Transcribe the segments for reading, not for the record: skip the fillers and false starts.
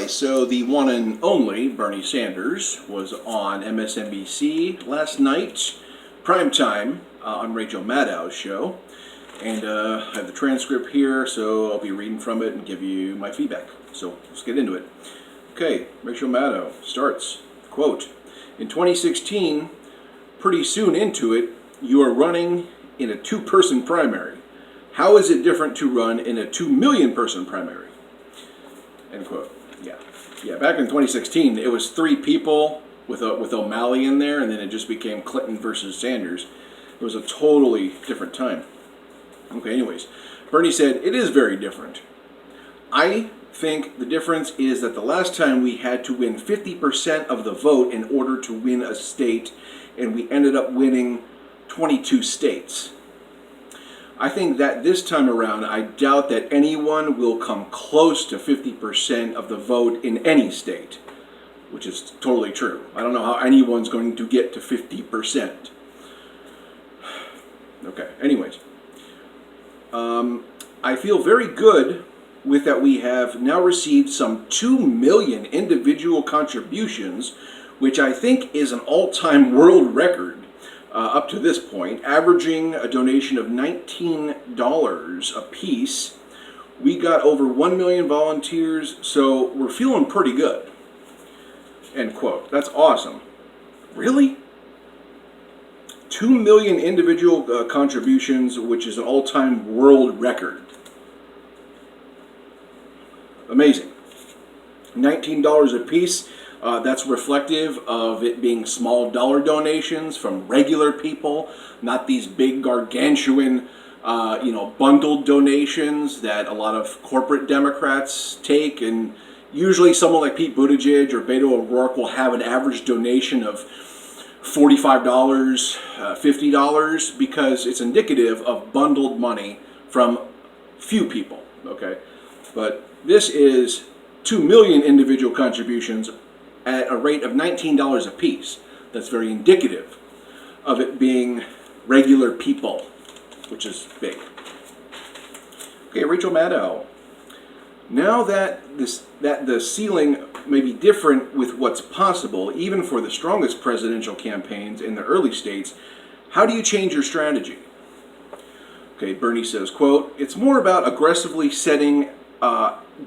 Alright, so the one and only Bernie Sanders was on MSNBC last night, prime time, on Rachael Maddow's show. And I have the transcript here, so I'll be reading from it and give you my feedback. So let's get into it. Okay, Rachael Maddow starts, quote, "In 2016, pretty soon into it, you are running in a two-person primary. How is it different to run in a 2 million person primary?" End quote. Yeah. Back in 2016, it was 3 people with O'Malley in there, and then it just became Clinton versus Sanders. It was a totally different time. Okay, anyways, Bernie said, "It is very different. I think the difference is that the last time we had to win 50% of the vote in order to win a state, and we ended up winning 22 states. I think that this time around, I doubt that anyone will come close to 50% of the vote in any state," which is totally true. I don't know how anyone's going to get to 50%. Okay, anyways. I feel very good with that we have now received some 2 million individual contributions, which I think is an all-time world record. Up to this point, averaging a donation of $19 a piece. We got over 1 million volunteers, so we're feeling pretty good. End quote. That's awesome. Really? 2 million individual contributions, which is an all-time world record. Amazing. $19 a piece. That's reflective of it being small dollar donations from regular people, not these big gargantuan, bundled donations that a lot of corporate Democrats take. And usually someone like Pete Buttigieg or Beto O'Rourke will have an average donation of $45, $50, because it's indicative of bundled money from few people, okay? But this is 2 million individual contributions at a rate of $19 a piece. That's very indicative of it being regular people, which is big. Okay, Rachael Maddow. Now that the ceiling may be different with what's possible, even for the strongest presidential campaigns in the early states, how do you change your strategy? Okay, Bernie says, quote, "It's more about aggressively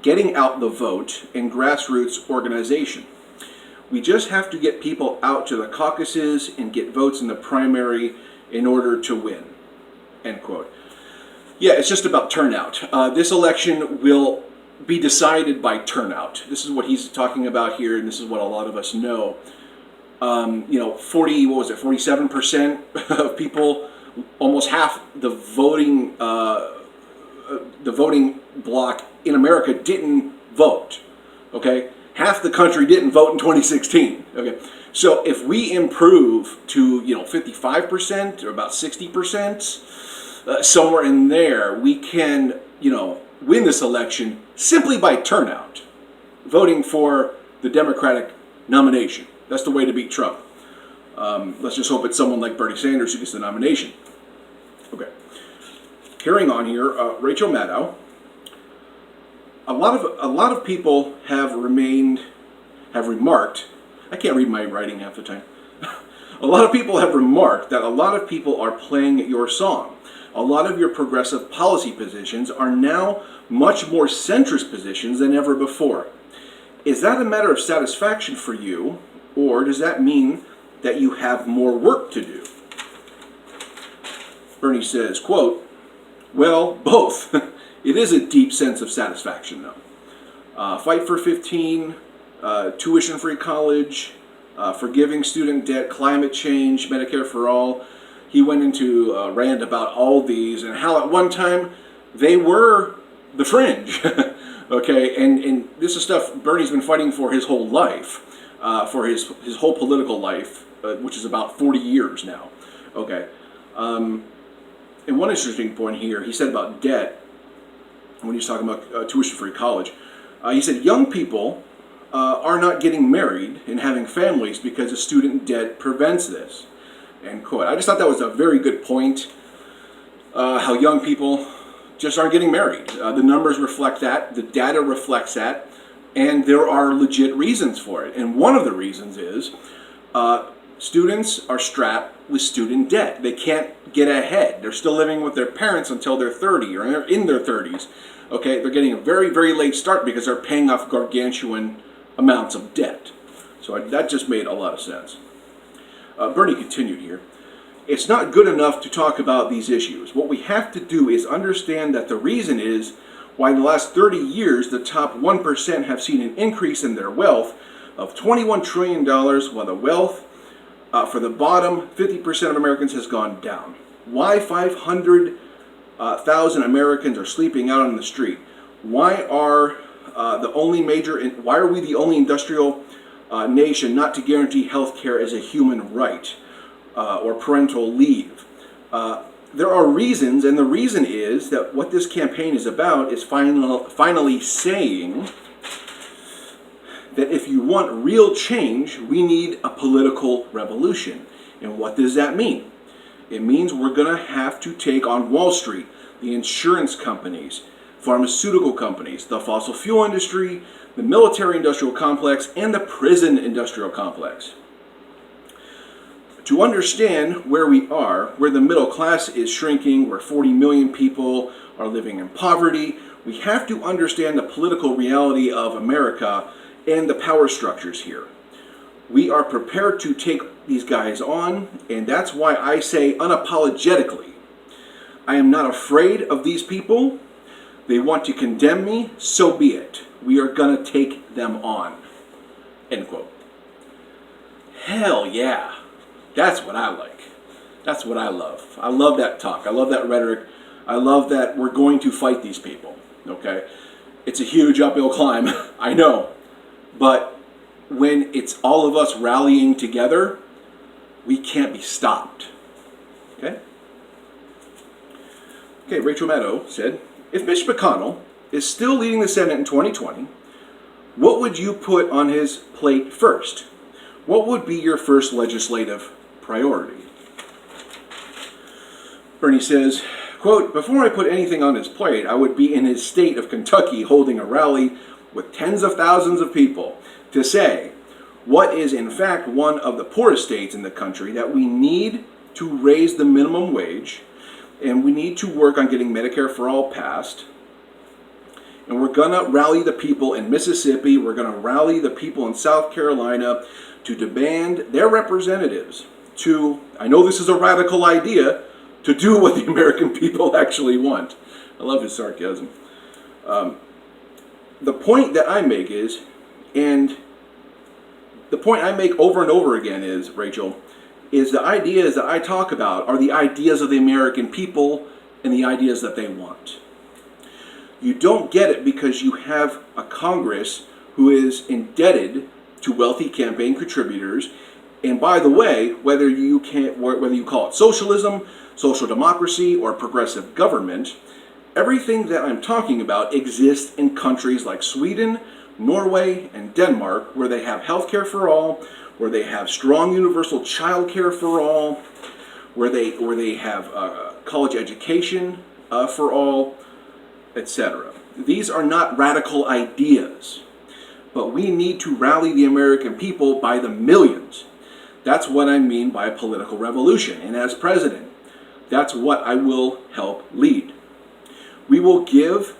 getting out the vote in grassroots organization. We just have to get people out to the caucuses and get votes in the primary in order to win." End quote. Yeah, it's just about turnout. This election will be decided by turnout. This is what he's talking about here, and this is what a lot of us know. 47% of people, almost half the voting bloc in America didn't vote. Okay, half the country didn't vote in 2016. Okay, so if we improve to 55% or about 60%, somewhere in there, we can win this election simply by turnout, voting for the Democratic nomination. That's the way to beat Trump. Let's just hope it's someone like Bernie Sanders who gets the nomination. Okay, carrying on here, Rachael Maddow. A lot of people have remarked. I can't read my writing half the time. A lot of people have remarked that a lot of people are playing your song. A lot of your progressive policy positions are now much more centrist positions than ever before. Is that a matter of satisfaction for you, or does that mean that you have more work to do? Bernie says, quote, "Well, both." It is a deep sense of satisfaction, though. Fight for 15, tuition-free college, forgiving student debt, climate change, Medicare for all. He went into a rant about all these and how at one time they were the fringe. Okay, and this is stuff Bernie's been fighting for his whole life, for his whole political life, which is about 40 years now. Okay, and one interesting point here, he said about debt, when he was talking about tuition-free college, he said young people are not getting married and having families because the student debt prevents this. End quote. I just thought that was a very good point, how young people just aren't getting married. The numbers reflect that. The data reflects that. And there are legit reasons for it. And one of the reasons is students are strapped with student debt. They can't get ahead. They're still living with their parents until they're 30 or they're in their 30s. Okay, they're getting a very, very late start because they're paying off gargantuan amounts of debt. So that just made a lot of sense. Bernie continued here. It's not good enough to talk about these issues. What we have to do is understand that the reason is why in the last 30 years the top 1% have seen an increase in their wealth of $21 trillion, while the wealth for the bottom 50% of Americans has gone down. Why 500,000 Americans are sleeping out on the street? Why are why are we the only industrial nation not to guarantee health care as a human right or parental leave? There are reasons, and the reason is that what this campaign is about is finally saying that if you want real change, we need a political revolution. And what does that mean? It means we're going to have to take on Wall Street, the insurance companies, pharmaceutical companies, the fossil fuel industry, the military-industrial complex, and the prison-industrial complex. To understand where we are, where the middle class is shrinking, where 40 million people are living in poverty, we have to understand the political reality of America and the power structures here. We are prepared to take these guys on, and that's why I say unapologetically, I am not afraid of these people. They want to condemn me, so be it. We are going to take them on. End quote. Hell yeah. That's what I like. That's what I love. I love that talk. I love that rhetoric. I love that we're going to fight these people. Okay? It's a huge uphill climb. I know. But when it's all of us rallying together, we can't be stopped. Okay? Okay, Rachael Maddow said, if Mitch McConnell is still leading the Senate in 2020, what would you put on his plate first? What would be your first legislative priority? Bernie says, quote, before I put anything on his plate, I would be in his state of Kentucky holding a rally with tens of thousands of people to say what is in fact one of the poorest states in the country, that we need to raise the minimum wage and we need to work on getting Medicare for all passed. And we're going to rally the people in Mississippi, we're going to rally the people in South Carolina to demand their representatives to, I know this is a radical idea, to do what the American people actually want. I love his sarcasm. The point that I make is, and the point I make over and over again is, Rachel, is the ideas that I talk about are the ideas of the American people and the ideas that they want. You don't get it because you have a Congress who is indebted to wealthy campaign contributors. And by the way, whether you call it socialism, social democracy, or progressive government, everything that I'm talking about exists in countries like Sweden, Norway, and Denmark, where they have health care for all, where they have strong universal child care for all, where they have college education for all, etc. These are not radical ideas, but we need to rally the American people by the millions. That's what I mean by a political revolution. And as president, that's what I will help lead. We will give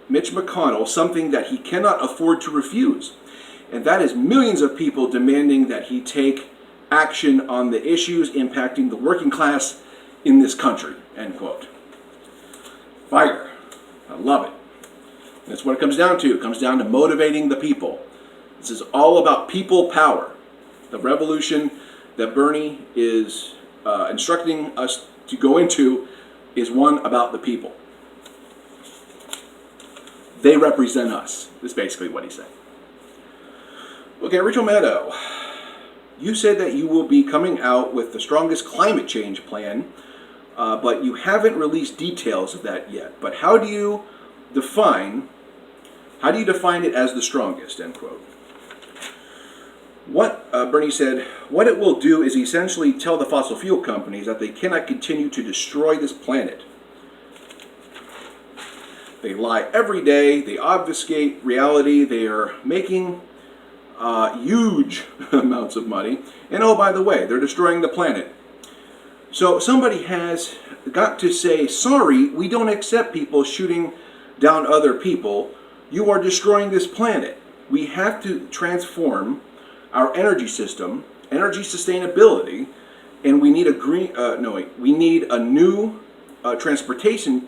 Mitch McConnell something that he cannot afford to refuse, and that is millions of people demanding that he take action on the issues impacting the working class in this country, end quote. Fire. I love it. That's what it comes down to. It comes down to motivating the people. This is all about people power. The revolution that Bernie is instructing us to go into is one about the people. They represent us, is basically what he's saying. Okay, Rachael Maddow, you said that you will be coming out with the strongest climate change plan, but you haven't released details of that yet. But how do you define it as the strongest, end quote? What Bernie said, what it will do is essentially tell the fossil fuel companies that they cannot continue to destroy this planet. They lie every day. They obfuscate reality. They are making huge amounts of money. And oh, by the way, they're destroying the planet. So somebody has got to say, sorry, we don't accept people shooting down other people. You are destroying this planet. We have to transform our energy system, energy sustainability, and we need we need a new transportation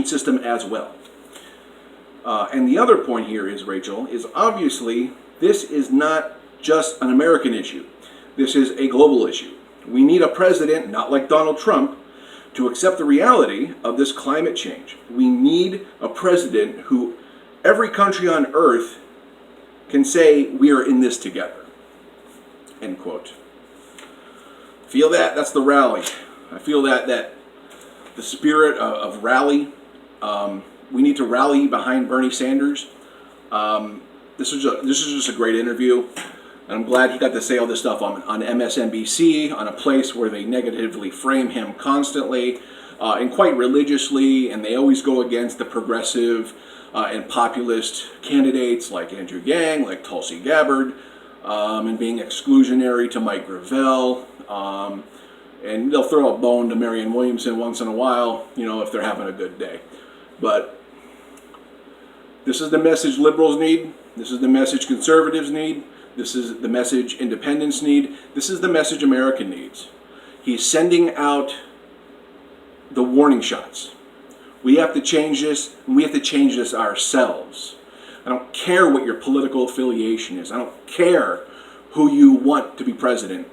system as well. And the other point here is, Rachel, is obviously this is not just an American issue. This is a global issue. We need a president, not like Donald Trump, to accept the reality of this climate change. We need a president who every country on earth can say, we are in this together. End quote. Feel that? That's the rally. I feel that the spirit of rally. We need to rally behind Bernie Sanders. This is just a great interview. And I'm glad he got to say all this stuff on MSNBC, on a place where they negatively frame him constantly and quite religiously, and they always go against the progressive and populist candidates like Andrew Yang, like Tulsi Gabbard, and being exclusionary to Mike Gravel. And they'll throw a bone to Marianne Williamson once in a while, if they're having a good day. But this is the message liberals need. This is the message conservatives need. This is the message independents need. This is the message America needs. He's sending out the warning shots. We have to change this, and we have to change this ourselves. I don't care what your political affiliation is. I don't care who you want to be president.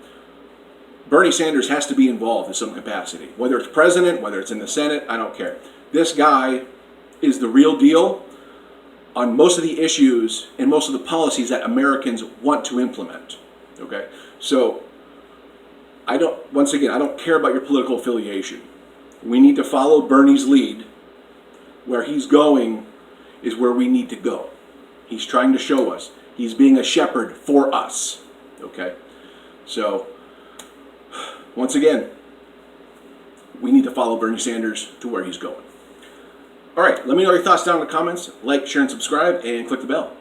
Bernie Sanders has to be involved in some capacity. Whether it's president, whether it's in the Senate, I don't care. This guy is the real deal on most of the issues and most of the policies that Americans want to implement. Okay? So, I don't care about your political affiliation. We need to follow Bernie's lead. Where he's going is where we need to go. He's trying to show us. He's being a shepherd for us. Okay? So, once again, we need to follow Bernie Sanders to where he's going. All right, let me know your thoughts down in the comments. Like, share, and subscribe, and click the bell.